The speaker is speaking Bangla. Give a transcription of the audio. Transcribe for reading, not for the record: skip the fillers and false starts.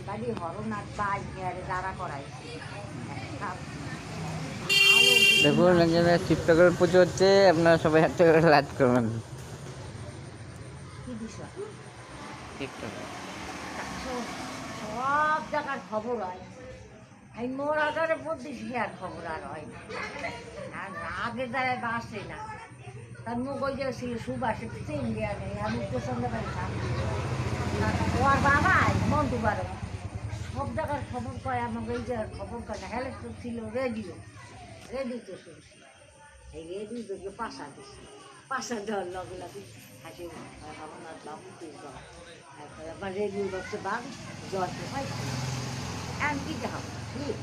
খালি হরনাথ পাই দাঁড়া করাইছি। দেখুন এখানে শিব ঠাকুরের পুজো হচ্ছে, আপনারা সবাই একটা করে লাইক করবেন। কি বিষয়? টিকটক সব জায়গার খবর হয়, এই মোর আগারে বলতে আর খবর আর হয় না। আর আগে দ্বারায় বাসে না, তার মুখ ওই যে সুবাসে ইন্ডিয়া নেই, আমি তো সন্ধ্যাকালে থাকি। ও আর বাবাই মন্টু বারো সব জায়গার খবর কয়, আমাকে এই জায়গার খবর কয় না। হেলে তো ছিল রেডিও, রেডিওতে শুনছি। এই রেডিও থেকে পাশা দিচ্ছি, পাশা দেওয়ার লগে লাগে হাসি আমার বাবু তুই আবার রেডিও বসে বাঘ জল তো পাইছি। এমন কি হবে ঠিক